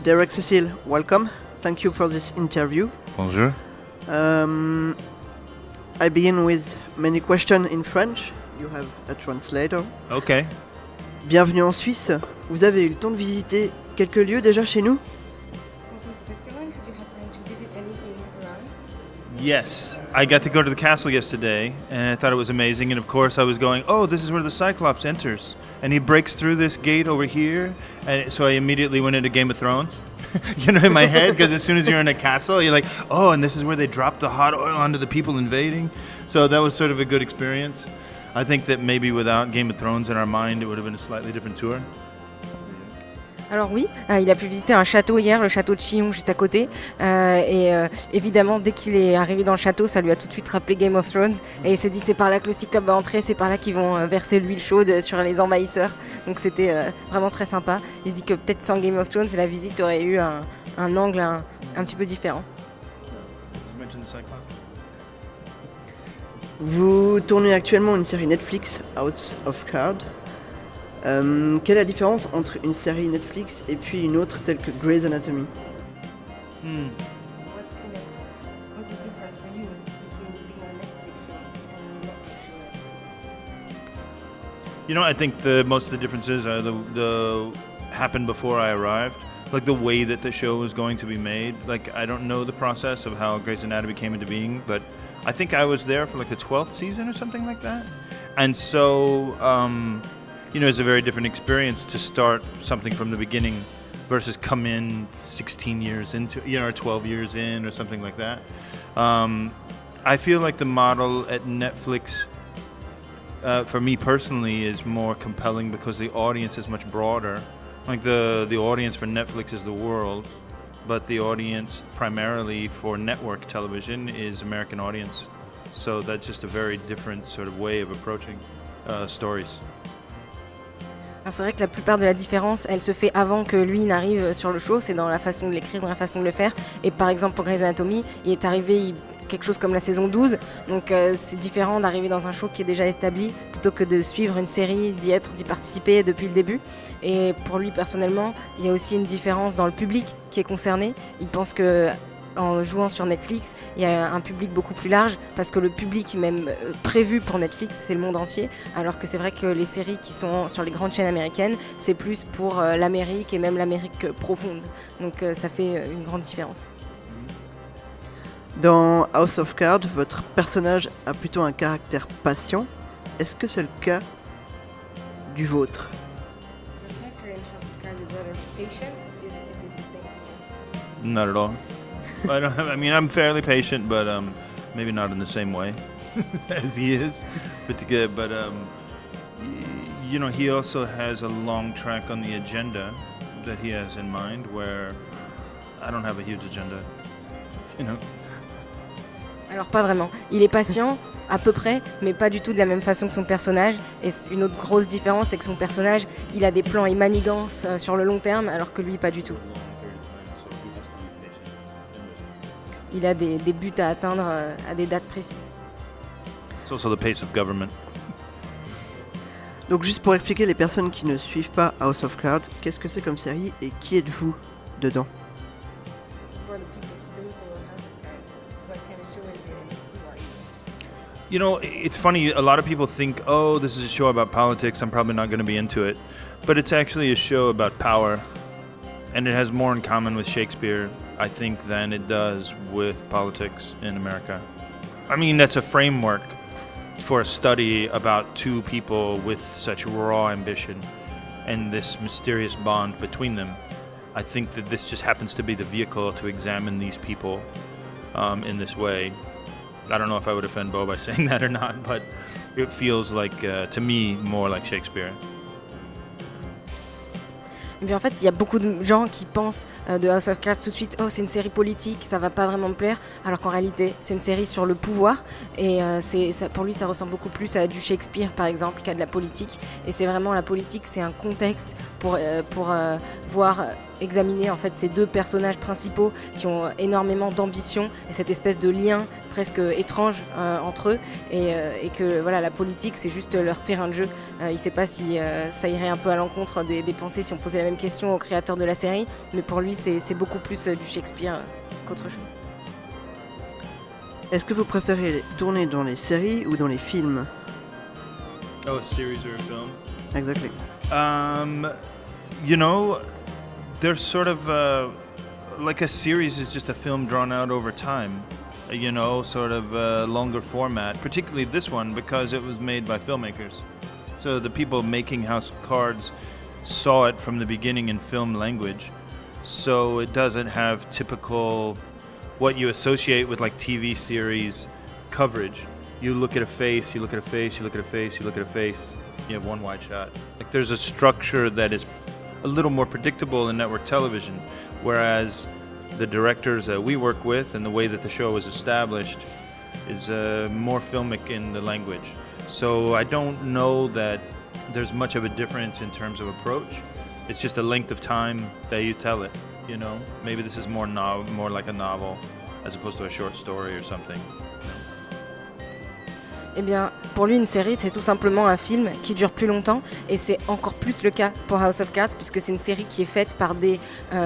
Derek Cecil, welcome. Thank you for this interview. Bonjour. I begin with many questions in French. You have a translator. Okay. Bienvenue en Suisse. Vous avez eu le temps de visiter quelques lieux déjà chez nous? Welcome to Switzerland. Have you had time to visit anything around? Yes, I got to go to the castle yesterday, and I thought it was amazing. And of course, I was going, oh, this is where the Cyclops enters, and he breaks through this gate over here. And so I immediately went into Game of Thrones, you know, in my head, because as soon as you're in a castle, you're like, oh, and this is where they drop the hot oil onto the people invading. So that was sort of a good experience. I think that maybe without Game of Thrones in our mind, it would have been a slightly different tour. Alors oui, il a pu visiter un château hier, le château de Chillon juste à côté. Évidemment, dès qu'il est arrivé dans le château, ça lui a tout de suite rappelé Game of Thrones. Et il s'est dit, c'est par là que le Cyclope va entrer, c'est par là qu'ils vont verser l'huile chaude sur les envahisseurs. Donc c'était vraiment très sympa. Il se dit que peut-être sans Game of Thrones, la visite aurait eu un angle un petit peu différent. Vous tournez actuellement une série Netflix, House of Cards. Quelle est la différence entre une série Netflix et puis une autre telle que Grey's Anatomy? So what's the difference for you between being on a Netflix show and a Netflix show? You know, I think most of the differences are the happened before I arrived. Like the way that the show was going to be made. Like I don't know the process of how Grey's Anatomy came into being, but I think I was there for like the 12th season or something like that. And so, you know, it's a very different experience to start something from the beginning versus come in 16 years into, you know, or 12 years in or something like that. I feel like the model at Netflix, for me personally, is more compelling because the audience is much broader. Like the audience for Netflix is the world, but the audience primarily for network television is American audience. So that's just a very different sort of way of approaching stories. Alors c'est vrai que la plupart de la différence, elle se fait avant que lui n'arrive sur le show, c'est dans la façon de l'écrire, dans la façon de le faire. Et par exemple pour Grey's Anatomy, il est arrivé quelque chose comme la saison 12, donc c'est différent d'arriver dans un show qui est déjà établi plutôt que de suivre une série, d'y participer depuis le début. Et pour lui personnellement, il y a aussi une différence dans le public qui est concerné. Il pense que en jouant sur Netflix, il y a un public beaucoup plus large parce que le public même prévu pour Netflix, c'est le monde entier, alors que c'est vrai que les séries qui sont sur les grandes chaînes américaines, c'est plus pour l'Amérique et même l'Amérique profonde. Donc ça fait une grande différence. Dans House of Cards, votre personnage a plutôt un caractère patient. Est-ce que c'est le cas du vôtre? The character in House of Cards is rather patient. Is it the same for you? Not at all. I mean, I'm fairly patient, but maybe not in the same way as he is. But you know, he also has a long track on the agenda that he has in mind, where I don't have a huge agenda, you know. Alors pas vraiment. Il est patient, à peu près, mais pas du tout de la même façon que son personnage. Et une autre grosse différence, c'est que son personnage, il a des plans et manigances sur le long terme, alors que lui, pas du tout. Il a des buts à atteindre à des dates précises. It's also the pace of government. Donc juste pour expliquer les personnes qui ne suivent pas House of Cards, qu'est-ce que c'est comme série et qui êtes-vous dedans? You know, it's funny, a lot of people think, oh, this is a show about politics, I'm probably not going to be into it. But it's actually a show about power. And it has more in common with Shakespeare, I think, than it does with politics in America. I mean, that's a framework for a study about two people with such raw ambition and this mysterious bond between them. I think that this just happens to be the vehicle to examine these people in this way. I don't know if I would offend Bo by saying that or not, but it feels like, to me, more like Shakespeare. Et bien en fait, il y a beaucoup de gens qui pensent de House of Cards tout de suite, oh c'est une série politique, ça va pas vraiment me plaire, alors qu'en réalité c'est une série sur le pouvoir et ça, pour lui ça ressemble beaucoup plus à du Shakespeare par exemple qu'à de la politique. Et c'est vraiment la politique, c'est un contexte pour voir examiner en fait ces deux personnages principaux qui ont énormément d'ambition et cette espèce de lien presque étrange entre eux et que voilà, la politique c'est juste leur terrain de jeu. Il ne sait pas si ça irait un peu à l'encontre des pensées si on posait la même question au créateur de la série, mais pour lui c'est beaucoup plus du Shakespeare qu'autre chose. Est-ce que vous préférez tourner dans les séries ou dans les films? Oh, a series or a film? Exactly. You know, there's sort of like a series is just a film drawn out over time. You know, sort of longer format, particularly this one because it was made by filmmakers. So the people making House of Cards saw it from the beginning in film language. So it doesn't have typical what you associate with like TV series coverage. You look at a face, you look at a face, you look at a face, you look at a face, you have one wide shot. Like there's a structure that is a little more predictable in network television, whereas the directors that we work with and the way that the show is established is more filmic in the language. So I don't know that there's much of a difference in terms of approach. It's just a length of time that you tell it, you know? Maybe this is more like a novel as opposed to a short story or something. Eh bien, pour lui, une série, c'est tout simplement un film qui dure plus longtemps et c'est encore plus le cas pour House of Cards puisque c'est une série qui est faite par des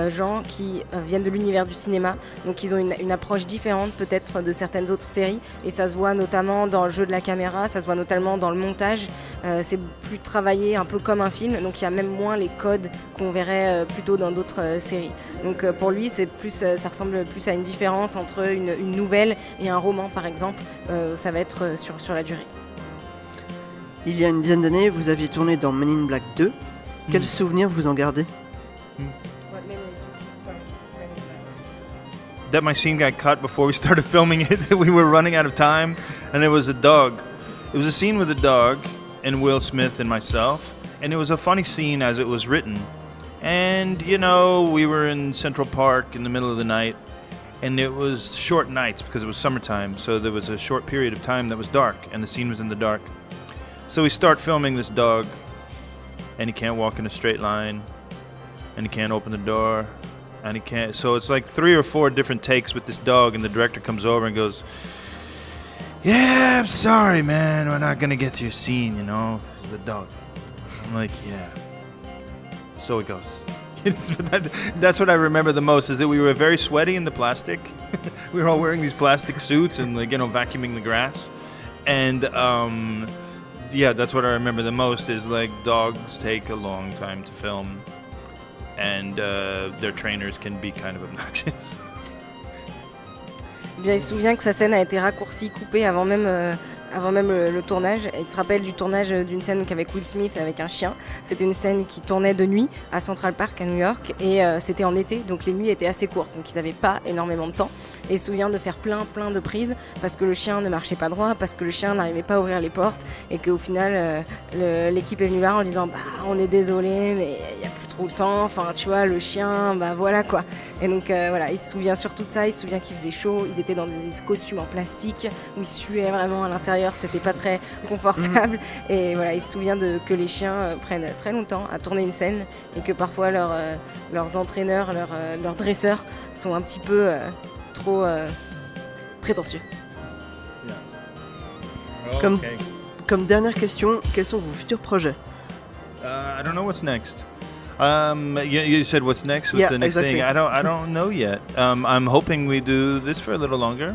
gens qui viennent de l'univers du cinéma. Donc, ils ont une approche différente peut-être de certaines autres séries et ça se voit notamment dans le jeu de la caméra, ça se voit notamment dans le montage. C'est plus travaillé un peu comme un film, donc il y a même moins les codes qu'on verrait plutôt dans d'autres séries. Donc, pour lui, c'est plus, ça ressemble plus à une différence entre une nouvelle et un roman, par exemple. Ça va être sur la durée. Il y a une dizaine d'années, vous aviez tourné dans Men in Black 2. Quels souvenirs vous en gardez? That my scene got cut before we started filming it. We were running out of time, and it was a dog. It was a scene with a dog and Will Smith and myself, and it was a funny scene as it was written. And, you know, we were in Central Park in the middle of the night, and it was short nights because it was summertime, so there was a short period of time that was dark, and the scene was in the dark. So we start filming this dog, and he can't walk in a straight line, and he can't open the door, and he can't. So it's like 3 or 4 different takes with this dog, and the director comes over and goes, "Yeah, I'm sorry, man, we're not gonna get to your scene, you know, the dog." I'm like, "Yeah." So it goes. That's what I remember the most, is that we were very sweaty in the plastic. We were all wearing these plastic suits and, like, you know, vacuuming the grass. And yeah, that's what I remember the most, is like dogs take a long time to film, and their trainers can be kind of obnoxious. Eh bien, il se souvient que sa scène a été raccourcie, coupée avant même le tournage. Il se rappelle du tournage d'une scène avec Will Smith avec un chien. C'était une scène qui tournait de nuit à Central Park à New York et c'était en été, donc les nuits étaient assez courtes, donc ils n'avaient pas énormément de temps. Et il se souvient de faire plein de prises parce que le chien ne marchait pas droit, parce que le chien n'arrivait pas à ouvrir les portes et qu'au final l'équipe est venue là en disant on est désolé mais il n'y a plus trop le temps, enfin tu vois le chien, voilà quoi. Et donc voilà, il se souvient surtout de ça, il se souvient qu'il faisait chaud, ils étaient dans des costumes en plastique où ils suaient vraiment à l'intérieur, c'était pas très confortable et voilà, il se souvient que les chiens prennent très longtemps à tourner une scène et que parfois leurs entraîneurs, leurs dresseurs sont un petit peu trop prétentieux. Comme dernière question, quels sont vos futurs projets? I don't know what's next. You said what's next? What's Yeah, the next exactly. thing? I don't know yet. I'm hoping we do this for a little longer.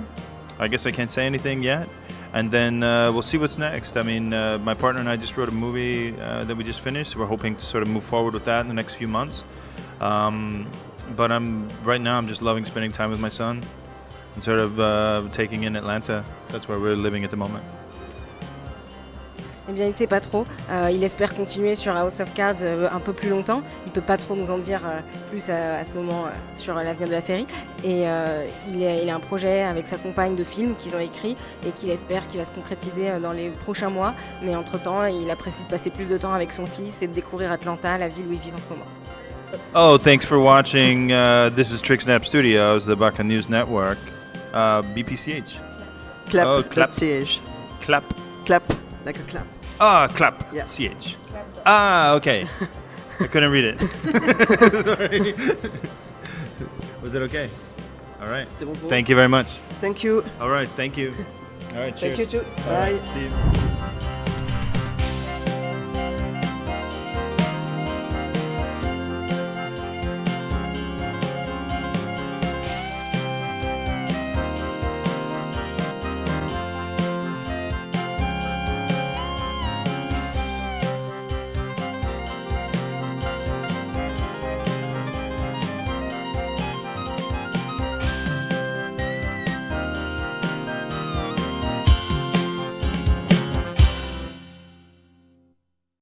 I guess I can't say anything yet. And then we'll see what's next. I mean, my partner and I just wrote a movie that we just finished. We're hoping to sort of move forward with that in the next few months. But right now I'm just loving spending time with my son and sort of taking in Atlanta. That's where we're living at the moment. Eh bien, il ne sait pas trop. Il espère continuer sur House of Cards un peu plus longtemps. Il ne peut pas trop nous en dire plus à ce moment sur l'avenir de la série. Et il a un projet avec sa compagne de film qu'ils ont écrit et qu'il espère qu'il va se concrétiser dans les prochains mois. Mais entre-temps, il apprécie de passer plus de temps avec son fils et de découvrir Atlanta, la ville où il vit en ce moment. Oh, thanks for watching. This is TrickSnap Studios, the Baka News Network. BPCH. Clap, Oh, clap. .ch. Clap. Clap, like a clap. Ah, clap. Yeah. CH. Ah, okay. I couldn't read it. Sorry. Was it okay? All right. C'est bon pour Thank you very much. Thank you. All right. Thank you. All right. Cheers. Thank you too. All right, Bye. see you.